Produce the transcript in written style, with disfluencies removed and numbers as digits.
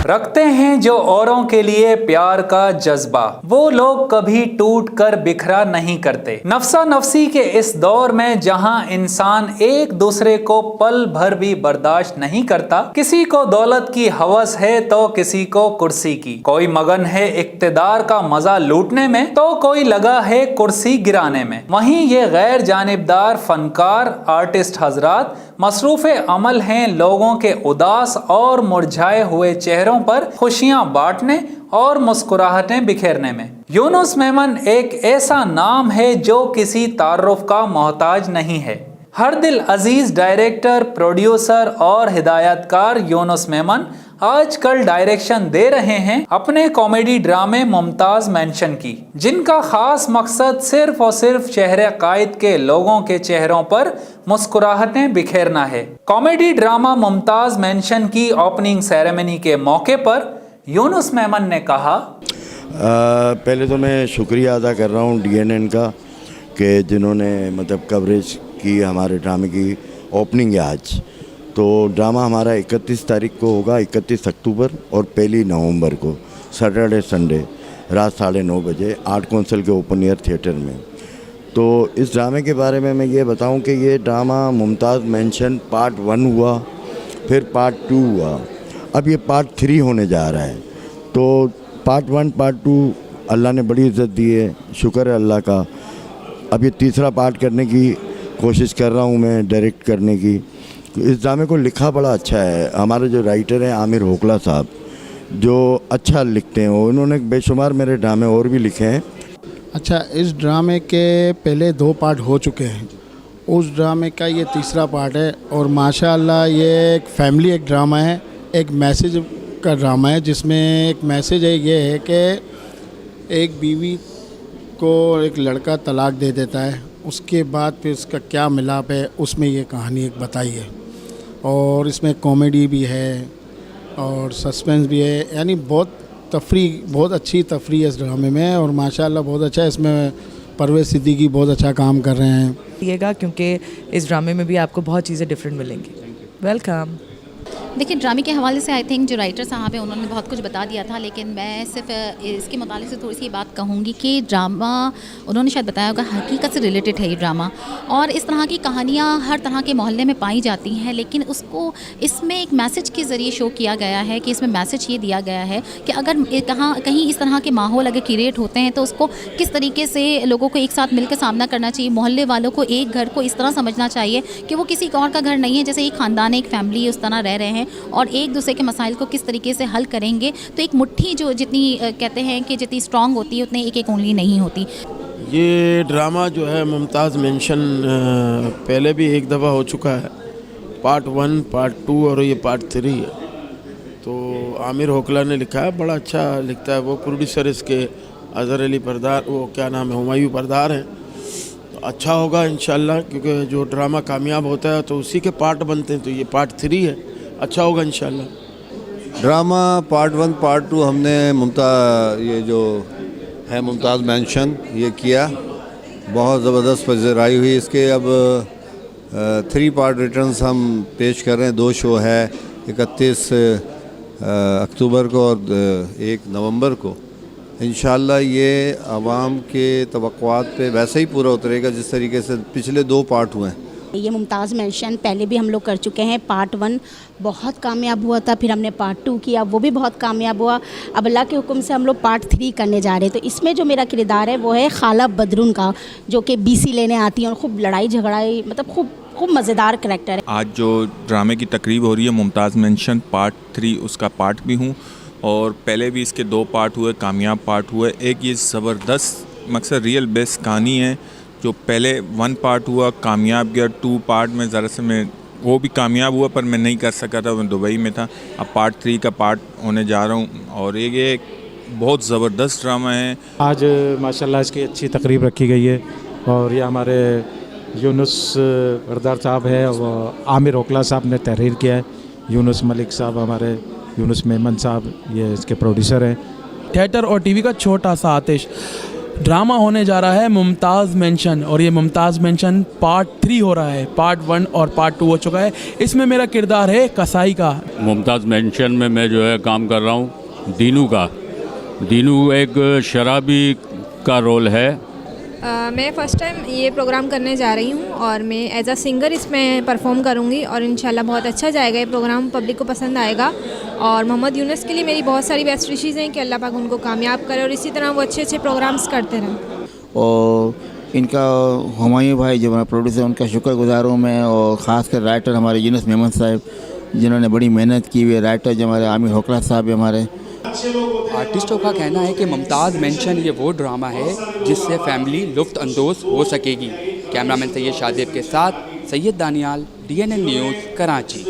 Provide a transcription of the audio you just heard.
रखते हैं जो औरों के लिए प्यार का जज्बा, वो लोग कभी टूट कर बिखरा नहीं करते। नफसा नफसी के इस दौर में जहां इंसान एक दूसरे को पल भर भी बर्दाश्त नहीं करता, किसी को दौलत की हवस है तो किसी को कुर्सी की, कोई मगन है इक्तिदार का मजा लूटने में तो कोई लगा है कुर्सी गिराने में, वहीं ये गैर जानिबदार फनकार आर्टिस्ट हजरात मसरूफ अमल हैं लोगों के उदास और मुरझाए हुए चेहरों पर खुशियां बांटने और मुस्कुराहटें बिखेरने में। यूनुस मेमन एक ऐसा नाम है जो किसी तारुफ का मोहताज नहीं है। हर दिल अजीज डायरेक्टर, प्रोड्यूसर और हिदायतकार यूनुस मेमन आजकल डायरेक्शन दे रहे हैं अपने कॉमेडी ड्रामे मुमताज मेंशन की, जिनका खास मकसद सिर्फ और सिर्फ शहर कायद के लोगों के चेहरों पर मुस्कुराहटें बिखेरना है। कॉमेडी ड्रामा मुमताज मेंशन की ओपनिंग सेरेमनी के मौके पर यूनुस मेमन ने कहा, पहले तो मैं शुक्रिया अदा कर रहा हूँ DNN का कि जिन्होंने मतलब कवरेज की हमारे ड्रामे की ओपनिंग है आज। तो ड्रामा हमारा 31 तारीख को होगा, 31 अक्टूबर और 1 नवंबर को सैटरडे संडे रात 9:30 बजे आर्ट काउंसिल के ओपन एयर थिएटर में। तो इस ड्रामे के बारे में मैं ये बताऊं कि ये ड्रामा मुमताज़ मेंशन पार्ट 1 हुआ, फिर पार्ट 2 हुआ, अब ये पार्ट 3 होने जा रहा है। तो पार्ट 1 पार्ट 2 अल्लाह ने बड़ी इज़्ज़त दी है, शुक्र है अल्लाह का। अब ये तीसरा पार्ट करने की कोशिश कर रहा हूँ मैं, डायरेक्ट करने की। इस ड्रामे को लिखा बड़ा अच्छा है, हमारे जो राइटर हैं आमिर होकला साहब, जो अच्छा लिखते हैं, उन्होंने बेशुमार मेरे ड्रामे और भी लिखे हैं। अच्छा, इस ड्रामे के पहले 2 पार्ट हो चुके हैं, उस ड्रामे का ये तीसरा पार्ट है और माशाअल्लाह ये एक फैमिली एक ड्रामा है, एक मैसेज का ड्रामा है, जिसमें एक मैसेज है ये है कि एक बीवी को एक लड़का तलाक दे देता है, उसके बाद फिर उसका क्या मिलाप है, उसमें ये कहानी एक बताई है। और इसमें कॉमेडी भी है और सस्पेंस भी है, यानी बहुत अच्छी तफरी है इस ड्रामे में। और माशाल्लाह बहुत अच्छा है, इसमें परवेज़ सिद्दीकी बहुत अच्छा काम कर रहे हैं। क्योंकि इस ड्रामे में भी आपको बहुत चीज़ें डिफरेंट मिलेंगी। वेलकम। देखिए, ड्रामे के हवाले से आई थिंक जो राइटर साहब हैं उन्होंने बहुत कुछ बता दिया था, लेकिन मैं सिर्फ इसके मुतालिक से थोड़ी सी बात कहूँगी कि ड्रामा उन्होंने शायद बताया होगा हकीकत से रिलेटेड है ये ड्रामा, और इस तरह की कहानियाँ हर तरह के मोहल्ले में पाई जाती हैं, लेकिन उसको इसमें एक मैसेज के ज़रिए शो किया गया है कि इसमें मैसेज ये दिया गया है कि अगर कहीं इस तरह के माहौल अगर क्रिएट होते हैं तो उसको किस तरीके से लोगों को एक साथ मिलकर सामना करना चाहिए। मोहल्ले वालों को एक घर को इस तरह समझना चाहिए कि वो किसी और का घर नहीं है, जैसे एक ख़ानदान एक फैमिली उस तरह रह रहे हैं और एक दूसरे के मसाइल को किस तरीके से हल करेंगे। तो एक मुट्ठी जो जितनी कहते हैं कि जितनी स्ट्रांग होती है उतनी एक उंगली नहीं होती। ये ड्रामा जो है मुमताज़ मेंशन पहले भी एक दफ़ा हो चुका है, पार्ट 1 पार्ट 2 और ये पार्ट 3 है। तो आमिर होकला ने लिखा है, बड़ा अच्छा लिखता है वो। प्रोड्यूसर इसके अज़हर अली परदार, वो क्या नाम है, हुमायूं परदार हैं। तो अच्छा होगा इंशाल्लाह, क्योंकि जो ड्रामा कामयाब होता है तो उसी के पार्ट बनते हैं। तो ये पार्ट 3 है, अच्छा होगा इंशाल्लाह। ड्रामा पार्ट 1 पार्ट 2 हमने ये जो है मुमताज़ मेंशन ये किया, बहुत ज़बरदस्त पज़ीराई हुई इसके। अब 3 पार्ट रिटर्न्स हम पेश कर रहे हैं। 2 शो है, 31 अक्टूबर को और 1 नवंबर को। इंशाल्लाह ये आवाम के तवक्कुआत पे वैसे ही पूरा उतरेगा जिस तरीके से पिछले 2 पार्ट हुए हैं। ये मुमताज़ मेंशन पहले भी हम लोग कर चुके हैं। पार्ट 1 बहुत कामयाब हुआ था, फिर हमने पार्ट 2 किया, वो भी बहुत कामयाब हुआ। अब अल्लाह के हुक्म से हम लोग पार्ट 3 करने जा रहे हैं। तो इसमें जो मेरा किरदार है वो है खाला बदरुन का, जो कि BC लेने आती है और खूब लड़ाई झगड़ाई, मतलब खूब मज़ेदार करैक्टर है। आज जो ड्रामे की तकरीब हो रही है मुमताज़ मेंशन पार्ट 3, उसका पार्ट भी हूँ और पहले भी इसके 2 पार्ट हुए, कामयाब पार्ट हुए। एक ये ज़बरदस्त मकसद रियल बेस कहानी है। जो पहले 1 पार्ट हुआ कामयाब गया, 2 पार्ट में ज़रा से मैं वो भी कामयाब हुआ पर मैं नहीं कर सका था, मैं दुबई में था। अब पार्ट 3 का पार्ट होने जा रहा हूँ और ये एक बहुत ज़बरदस्त ड्रामा है। आज माशाल्लाह इसकी अच्छी तकरीब रखी गई है और ये हमारे यूनुस परदार साहब है और आमिर होकला साहब ने तहरीर किया है। यूनुस मलिक साहब हमारे, यूनुस मेमन साहब ये इसके प्रोड्यूसर हैं। थिएटर और टीवी का छोटा सा आतिश ड्रामा होने जा रहा है मुमताज़ मेंशन, और ये मुमताज़ मेंशन पार्ट 3 हो रहा है। पार्ट 1 और पार्ट 2 हो चुका है। इसमें मेरा किरदार है कसाई का। मुमताज़ मेंशन में मैं जो है काम कर रहा हूँ दीनू का। दीनू एक शराबी का रोल है। मैं फ़र्स्ट टाइम ये प्रोग्राम करने जा रही हूँ और मैं एज अ सिंगर इसमें परफॉर्म करूँगी और इंशाल्लाह बहुत अच्छा जाएगा ये प्रोग्राम, पब्लिक को पसंद आएगा। और मोहम्मद यूनुस के लिए मेरी बहुत सारी बेस्ट विशेज़ हैं कि अल्लाह पाक उनको कामयाब करे और इसी तरह वो अच्छे अच्छे प्रोग्राम्स करते रहें। और इनका हुमायूं भाई जो हमारा प्रोड्यूसर, उनका शुक्रगुजार हूँ मैं, और ख़ासकर राइटर हमारे यूनुस मेमन साहब जिन्होंने बड़ी मेहनत की हुई है। राइटर जो हमारे आमिर होकला साहब हमारे। आर्टिस्टों का कहना है कि मुमताज़ मेंशन ये वो ड्रामा है जिससे फैमिली लुफ्त अंदोज़ हो सकेगी। कैमरामैन सैयद शादेब के साथ सैयद दानियाल, DNN न्यूज़, कराची।